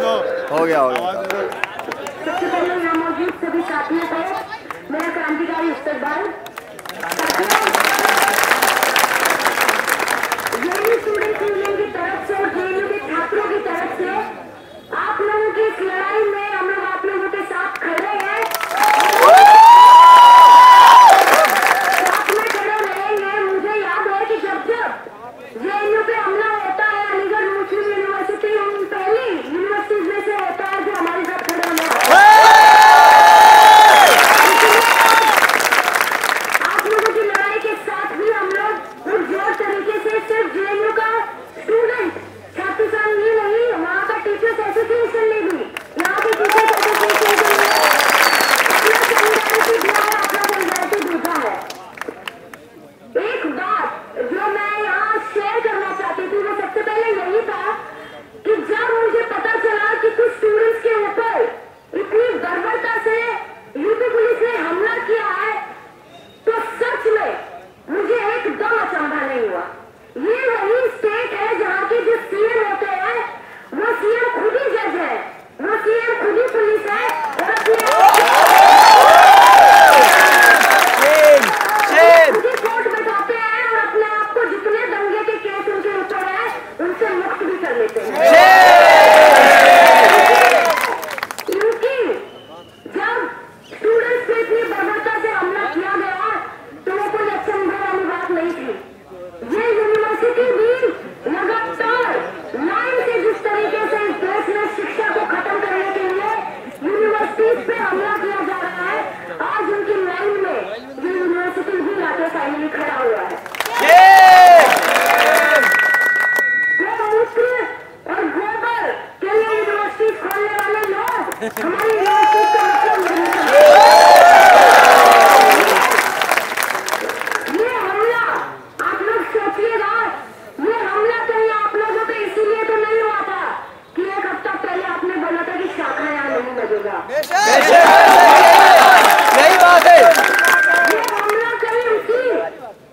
हो गया सबसे पहले यहाँ मौजूद सभी साथियों को मेरा क्रांतिकारी इस्तकबाल। जेएनयू स्टूडेंट्स यूनियन की तरफ से और जेएनयू के छात्रों की तरफ से आप लोगों की इस लड़ाई में हम लोग आप लोगों के साथ खड़े हैं, साथ में खड़े रहेंगे। मुझे याद है कि जब जेएनयू पे हमला होता है, अलीगढ़ मुस्लिम यूनिवर्सिटी उन पहली यूनिवर्सिटीज में से होता है जो हमारे साथ खड़े होने आप लोगों की लड़ाई के साथ भी हम लोग पुरजोर तरीके से सिर्फ जेएनयू का स्टूडेंट छात्र संघ ही नहीं, वहाँ का टीचर्स एसोसिएशन ने भी, यहाँ के टीचर्स एसोसिएशन ने देखा है। एक बात जो मैं यहाँ शेयर करना चाहती थी वो सबसे पहले यही था कि जब मुझे पता चला कि कुछ स्टूडेंट्स के ऊपर इतनी बर्बरता से यूपी पुलिस ने हमला किया है तो सच में मुझे एकदम अचंभा नहीं हुआ। ये वही स्टेट है जहाँ के जो सीएम होते हैं वो सीएम खुद ही जज है, वो सीएम खुद ही पुलिस है और खुद ही कोर्ट बैठाते हैं और अपने आप को जितने दंगे के केस उनके ऊपर है उनसे मुक्त भी कर लेते हैं। क्योंकि जब स्टूडेंट्स पे इतनी बर्बरता से हमला किया गया तो वो कोई अचंभे वाली बात नहीं थी। ये यूनिवर्सिटी भी लगातार लाइन से जिस तरीके से इस देश में शिक्षा को खत्म करने के लिए यूनिवर्सिटीज पे हमला किया जा रहा है, आज उनकी लाइन में ये यूनिवर्सिटी भी लाके फाइनली खड़ा हुआ है। मूत्र और गोबर के लिए यूनिवर्सिटी खोलने वाले लोग हमारी यूनिवर्सिटी का मतलब नहीं ये हमला आप लोग सोचिएगा, ये हमला कहीं आप लोगों पे इसीलिए तो नहीं हुआ था कि एक हफ्ता पहले आपने बोला था कि शाखा यहाँ नहीं लगेगा। यही बात है। ये हमला कहीं उसी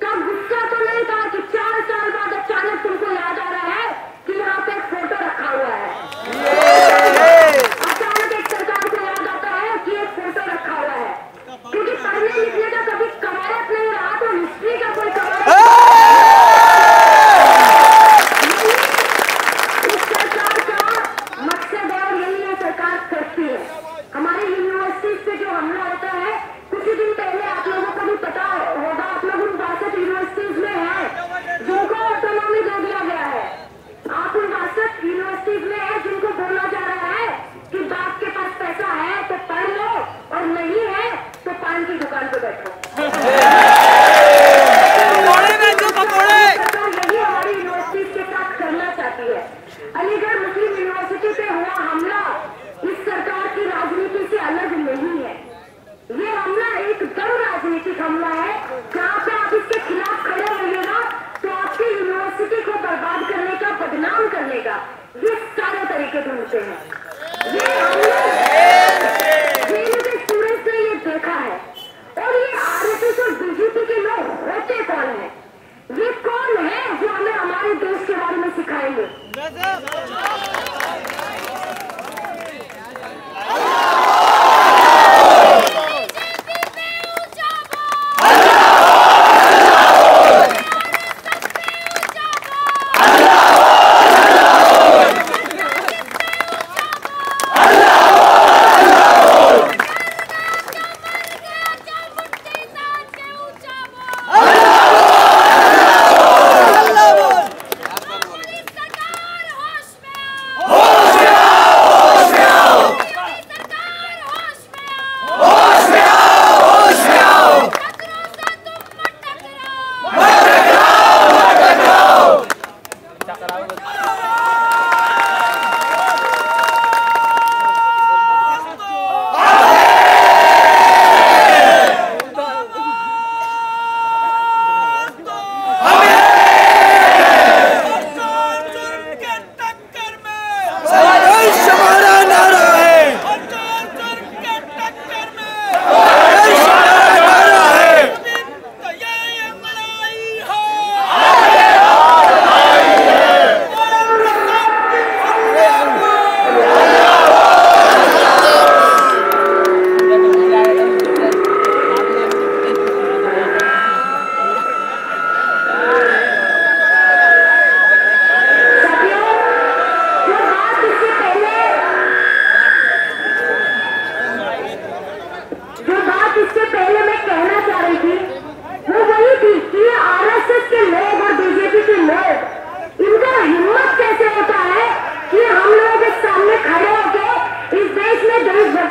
का गुस्सा तो नहीं था कि 4 साल बाद अचानक तुमको याद आ रहा है कि यहाँ पे एक फोटो रखा हुआ है। अचानक एक सरकार को याद आता है कि एक फोटो रखा हुआ है, क्योंकि पढ़ने लिखने का कभी कवायद नहीं रहा तो हिस्ट्री का कोई कवायद इस सरकार का मकसद है और यही ये सरकार करती है। हमारी यूनिवर्सिटी पे जो हमला होता है, कुछ ही दिन पहले आप लोगों को भी पता होगा, आप लोग उन 62 यूनिवर्सिटीज में हैं जिनको ऑटोनॉमी दे दिया गया है। आप उन 62 यूनिवर्सिटीज में हैं जिनको बोला जा रहा है कि बाप के पास पैसा है तो पढ़ लो और नहीं है तो पान की दुकान पे बैठो। यही हमारी यूनिवर्सिटी के साथ करना चाहती है। अलीगढ़ मुस्लिम यूनिवर्सिटी पे हुआ हमला इस सरकार की राजनीति से अलग नहीं है। ये हमला एकदम राजनीतिक हमला है, जहाँ पे आप इसके खिलाफ खड़े रहिएगा तो आपकी यूनिवर्सिटी को बर्बाद करने का, बदनाम करने का ये सारे तरीके ढूंढते हैं। ये हमला स्टूडेंट्स ने ये देखा है और ये आरएसएस और बीजेपी के लोग होते कौन है, ये कौन है जो हमें हमारे देश के बारे में सिखाएंगे।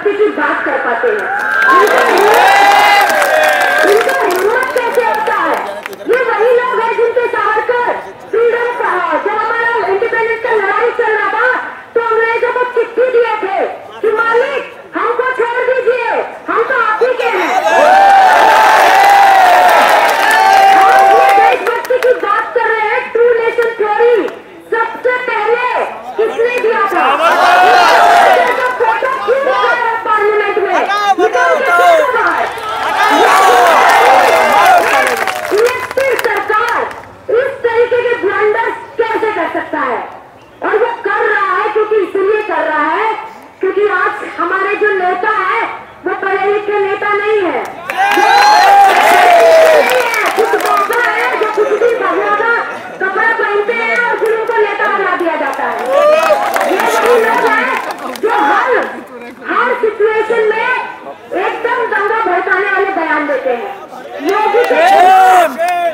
देशभक्ति की बात कर पाते हैं। इनका हिम्मत कैसे होता है? ये वही लोग हैं जिनके सावरकर फ्रीडम जब हमारा इंडिपेंडेंस का लड़ाई चल रहा था तो अंग्रेजों को चिट्ठी दिए थे कि मालिक हमको छोड़ दीजिए, हम तो आप ही के हैं। हम ये देशभक्ति की बात कर रहे हैं। ट्रू नेशन थ्योरी सबसे पहले किसने दिया था? फोटो क्यों दिखा है पार्लियामेंट में? सरकार इस तरीके के ब्लंडर्स कैसे कर सकता है? और वो कर रहा है क्योंकि इसलिए कर रहा है क्योंकि आज हमारे जो नेता है वो पढ़े लिखे नेता नहीं है, कुछ बाबा है जो कुछ भी भगवा का कपड़ा पहनते हैं और फिर उनको नेता बना दिया जाता है। ये वही लोग हैं जो हर सिचुएशन में एकदम दंगा भड़काने वाले बयान देते हैं। योगी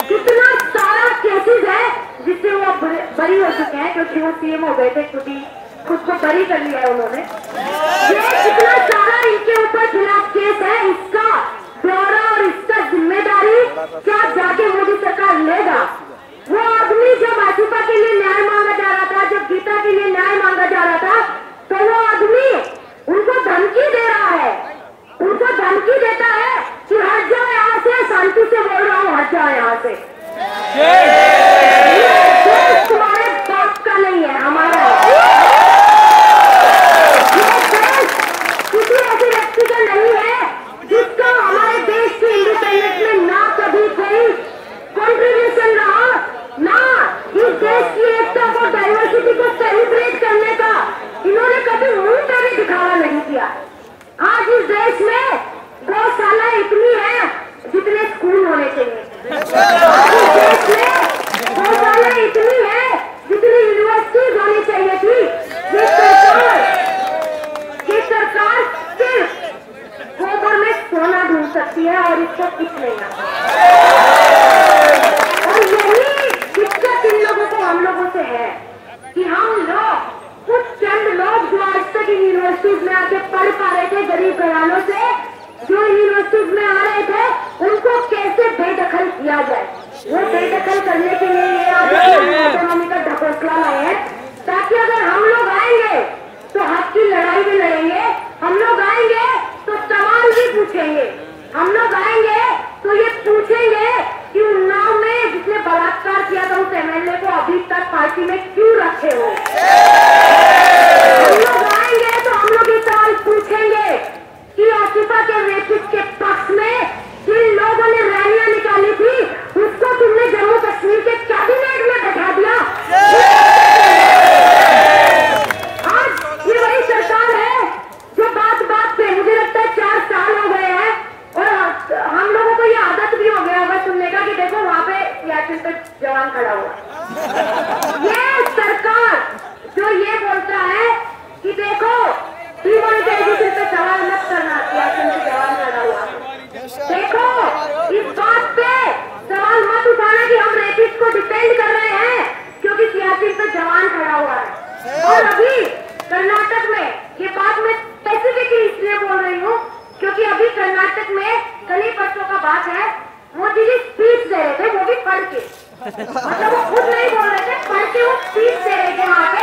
कितना सारा केसेस है जिससे वो बरी हो चुके हैं क्योंकि वो सीएम हो गए थे, क्योंकि खुद को बरी कर लिया है उन्होंने। ये कितना सारा इनके ऊपर खिलाफ केस है, इसका ब्यौरा और इसका जिम्मेदारी क्या जाके मोदी सरकार लेगा? वो आदमी जब भाजपा के लिए न्याय मांगा जा रहा था, जब गीता के लिए न्याय मांगा जा रहा था, तो वो आदमी उनको धमकी दे रहा है, उनको धमकी देता है कि हट जाओ यहाँ से, शांति से बोल रहा हूँ, हट जाओ यहाँ से। तुम्हारे बाप का नहीं है, हमारा है। किसी ऐसे व्यक्ति का नहीं है जिसका हमारे देश के इंडिपेंडेंस में ना कभी कोई कंट्रीब्यूशन रहा, ना इस देश की एकता को, डाइवर्सिटी को सेलिब्रेट करने का इन्होंने कभी मुंह पे भी दिखावा नहीं किया। आज इस देश में गौशाला इतनी है जितने स्कूल होने चाहिए। आज इस देश में गौशाला इतनी है जितनी यूनिवर्सिटीज होनी चाहिए थी। ये सरकार सिर्फ गोबर में सोना ढूंढ सकती है और इसको कुछ नहीं आता। और यही दिक्कत इन लोगों को हम लोगों से है कि हम लोग कुछ चंद लोग जो आज तक इन यूनिवर्सिटीज में आके पढ़ पा रहे थे, गरीब घरानों से जो यूनिवर्सिटीज में आ रहे थे, उनको कैसे बेदखल किया जाए। वो बेदखल करने के लिए ये आज इकोनॉमी का ढकोसला लाए हैं ताकि अगर हम लोग आएंगे तो हक की लड़ाई भी लड़ेंगे, हम लोग आएंगे तो सवाल भी पूछेंगे, हम लोग आएंगे तो ये पूछेंगे कि उन्नाव में जिसने बलात्कार किया था उस एमएलए को अभी तक पार्टी में क्यों रखे हो। हम लोग आएंगे तो हम लोग ये सवाल पूछेंगे कि आसिफा के रेपिस्ट के पक्ष में जिन लोगों ने रैलियां निकाली थी उसको तुमने जम्मू कश्मीर के कैबिनेट में बैठा दिया। आज ये वही सरकार है जो बात बात पे, मुझे लगता है 4 साल हो गए हैं और हम लोगों को ये आदत भी हो गया होगा सुनने का कि देखो वहां पे याचिन पे जवान खड़ा हुआ। ये सरकार जो ये बोलता है कि देखो डिमोनेटाइजेशन पे सवाल मत करना, याचिन पे जवान खड़ा हुआ। देखो इस बात पे सवाल मत उठाना कि हम रेपिस्ट को डिफेंड कर रहे हैं क्योंकि सियाचिन पे जवान खड़ा हुआ है। और अभी कर्नाटक में, ये बात मैं स्पेसिफिकली इसलिए बोल रही हूँ क्योंकि अभी कर्नाटक में कल ही परसों का बात है, मोदी जी स्पीच दे रहे थे, वो भी पढ़ के, मतलब वो खुद नहीं बोल रहे थे, पढ़ के वो स्पीच दे रहे थे वहां पे।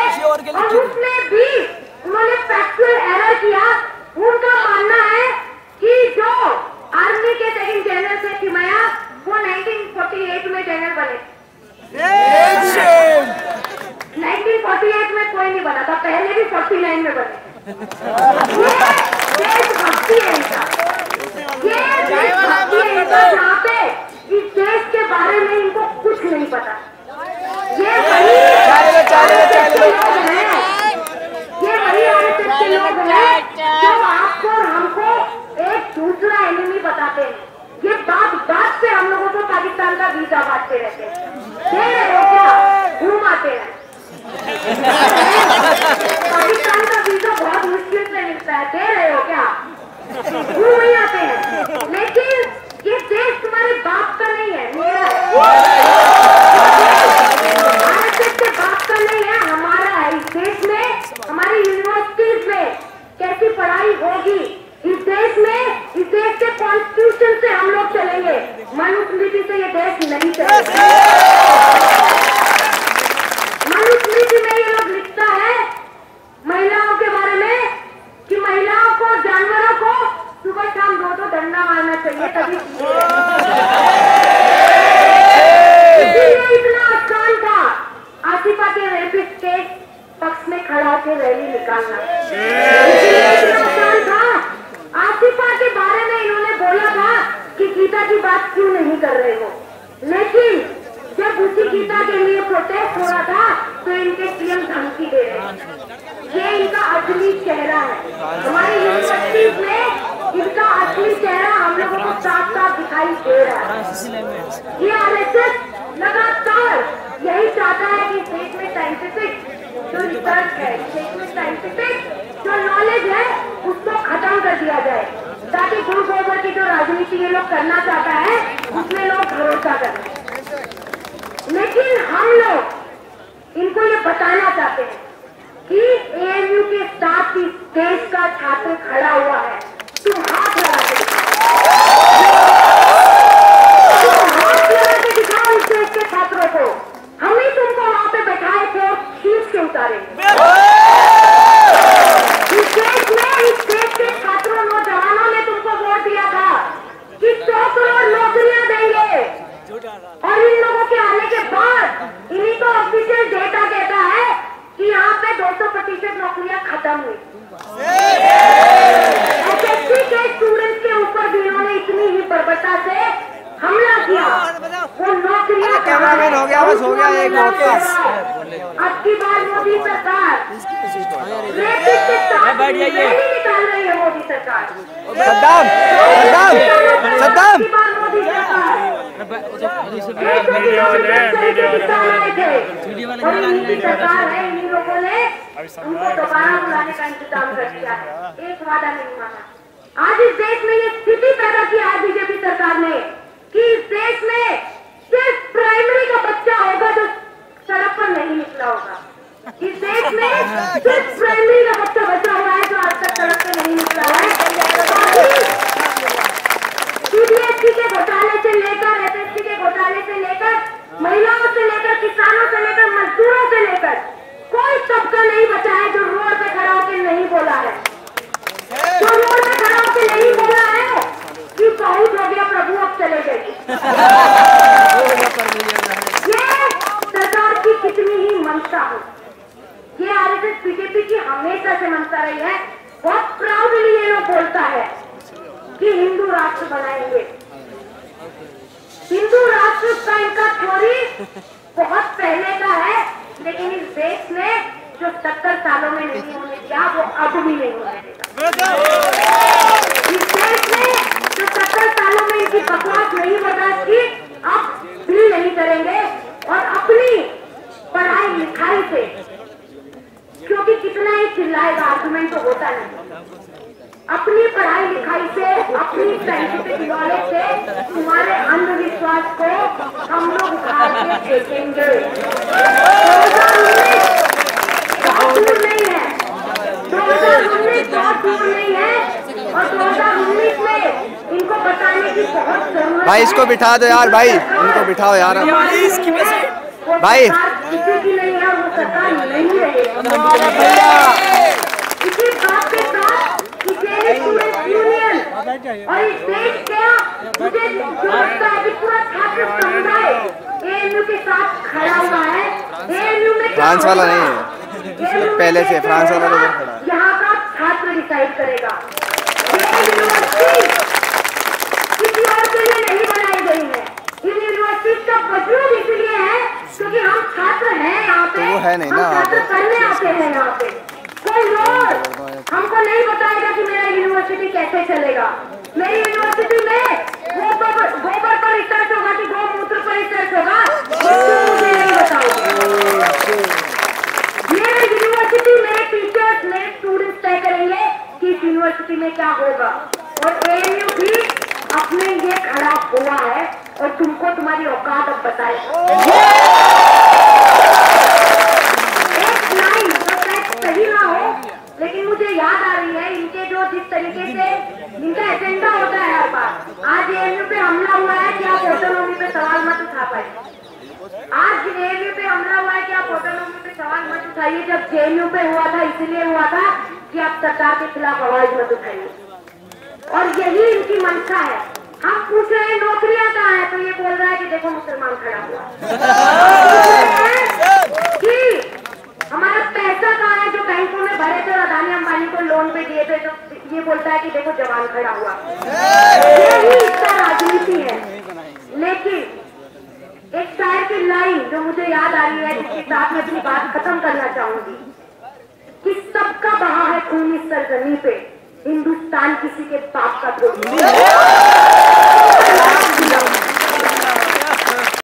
और उसमें भी उन्होंने फैक्चुअल एरर किया। उनका मानना है कि जो आर्मी के सेकंड जनरल थे तिमैया, वो 1948 में जनरल बने। 1948 में कोई नहीं बना था, पहले भी 49 में बने। ये देशभक्ति है इनका, ये देशभक्ति है इनका, जहाँ पे इस देश के बारे में इनको कुछ नहीं पता। ये वही आरएसएस के लोग हैं, ये वही आरएसएस के लोग हैं जो आपको और हमको एक दूसरा एनिमी बताते हैं। ये बात बात पे हम लोगों को पाकिस्तान का वीजा बांटते रहते हैं। दे रहे हो क्या? घूम आते हैं। पाकिस्तान का वीजा बहुत मुश्किल से मिलता है, दे रहे हो क्या? घूम ही आते हैं। लेकिन ये देश तुम्हारे बाप का नहीं है, मेरा है। आरएसएस के बाप का नहीं है, हमारा है। इस देश में हमारी यूनिवर्सिटीज में कैसी पढ़ाई होगी, मारना चाहिए, तभी इतना आसान था आसिफा के रेपिस्ट के पक्ष में खड़ा होकर रैली निकालना। इतना आसान था। आसिफा के बारे में इन्होंने बोला था कि गीता की बात क्यों नहीं कर रहे हो, लेकिन जब उसी गीता के लिए प्रोटेस्ट हो रहा था तो इनके सीएम धमकी दे रहे हैं। ये इनका असली चेहरा है। हमारी यूनिवर्सिटी में इनका असली चेहरा हम लोगों को साफ साफ दिखाई दे रहा है। ये आरएसएस लगातार यही चाहता है कि देश में साइंटिफिक जो रिसर्च है, देश में साइंटिफिक जो नॉलेज है उसको खत्म कर दिया जाए, ताकि गुरु गोबर की जो राजनीति ये लोग करना चाहता है उसमें लोग भरोसा करें। लेकिन हम लोग इनको ये बताना चाहते हैं कि एएमयू के साथ ही देश का छात्र खड़ा हुआ है। तुम हाथ लगा के दिखाओ इस देश के छात्रों को। हम ही तुमको वहां पे बैठाए थे और खींच के उतारेंगे। इस देश के छात्रों नौजवानों ने तुमको वोट दिया था कि 100 करोड़ नौकरियां देंगे, और इन लोगों के आने के बाद इन्हीं को ऑफिशियल डेटा कहता है कि यहाँ पे 200% नौकरियां खत्म हुई। एसएससी के स्टूडेंट्स के ऊपर भी इन्होंने इतनी ही बर्बरता से हमला किया। वो नौकरियां कैमरामैन हो गया, बस हो गया एक अब की बार मोदी सरकार रेपिस्ट के साथ रैली निकाल रही है। मोदी सरकार सद्दाम सद्दाम मोदी सरकार सरकार है, इन लोगों ने उनको दोबारा बुलाने का इंतजाम कर दिया है। एक वादा नहीं माना। आज इस देश में ये स्थिति पैदा किया है बीजेपी सरकार ने कि इस देश में सिर्फ प्राइमरी का बच्चा होगा जो सड़क पर नहीं निकला होगा। इस देश में सिर्फ प्राइमरी का बच्चा बचा हुआ है जो आज तक सड़क पर नहीं निकला है। सीबीएसई के घोटाले से लेकर, एसएससी के घोटाले से लेकर, महिलाओं से लेकर, किसानों से लेकर, मजदूरों से लेकर कोई तबका नहीं बचा है जो रोड पे खड़ा होकर नहीं बोला है। जो रोड पे खड़ा होकर नहीं बोला है कि बहुत हो गया प्रभु, अब चले गए। ये सरकार की कितनी ही मंशा हो, ये आरएसएस बीजेपी की हमेशा से मंशा रही है। बहुत प्राउडली ये लोग बोलता है कि हिंदू राष्ट्र बनाएंगे। हिंदू राष्ट्र का इनका थ्योरी बहुत पहले का है, लेकिन इस देश में जो 70 सालों में नहीं होने दिया वो अब भी नहीं होने देगा। इस देश में जो 70 सालों में इनकी बकवास नहीं बर्दाश्त की, अब भी नहीं करेंगे। और अपनी पढ़ाई लिखाई से, क्योंकि कितना ही चिल्लाएगा, आर्गुमेंट तो होता नहीं, अपनी पढ़ाई लिखाई से, अपनी साइंटिफिक नॉलेज से तुम्हारे अंधविश्वास को हम लोग उखाड़ के फेंकेंगे। 2019 बहुत दूर नहीं है, 2019 बहुत दूर नहीं है, और 2019 में इनको बताने की बहुत जरूरत। भाई इसको बिठा दो यार, भाई इनको बिठाओ यार भाई। किसी की नहीं है, वो सरकार नहीं रहेगी। इसी बात के साथ यूनियन और इस देश का मुझे जो लगता है कि पूरा छात्र समुदाय एएमयू के साथ खड़ा हुआ है। एएमयू में फ्रांस वाला नहीं है, पहले से फ्रांस वाला तो खड़ा है। यहाँ का छात्र डिसाइड करेगा। किसी और के लिए नहीं बनाई गई है। इन यूनिवर्सिटी का वजूद इसलिए है क्योंकि हम छात्र हैं यहाँ पे, वो है नहीं ना, छात्र पढ़ने आते हैं यहाँ पे। कोई और हमको नहीं बताएगा कि मेरा यूनिवर्सिटी कैसे चलेगा। मेरी यूनिवर्सिटी में गोबर पर रिसर्च होगा कि गौमूत्र पर रिसर्च होगा, मुझे नहीं बताओगे। मेरे यूनिवर्सिटी में टीचर्स, मेरे स्टूडेंट्स तय करेंगे कि इस यूनिवर्सिटी में क्या होगा। और एएमयू भी अपने लिए खड़ा हुआ है और तुमको तुम्हारी औकात अब बताए। एक लाइन जो शायद सही ना हो, लेकिन मुझे याद आ रही है इनके जो जिस तरीके से इनका एजेंडा होता है हर बार। आज एएमयू पे हमला हुआ है कि आप ऑटोनॉमी पे सवाल मत उठा पाए। आज एएमयू पे हमला हुआ है कि आप ऑटोनॉमी पे सवाल मत उठाइए। जब जेएनयू पे हुआ था इसलिए हुआ था कि आप सरकार के खिलाफ आवाज मत उठाइए। और यही इनकी मंशा है। हम पूछ रहे हैं नौकरियां कहाँ है, तो ये बोल रहा है कि देखो मुसलमान खड़ा हुआ। कि हमारा पैसा कहाँ है जो बैंकों में भरे थे और अदानी अंबानी को लोन पे दिए थे, तो ये बोलता है कि देखो जवान खड़ा हुआ। यही इसका राजनीति है। लेकिन एक शायर की लाइन जो मुझे याद आ रही है, जिसके साथ मैं अपनी बात खत्म करना चाहूंगी, कि सबका बहा है खून इस सरजमी पे, हिंदुस्तान किसी के बाप का थोड़ी।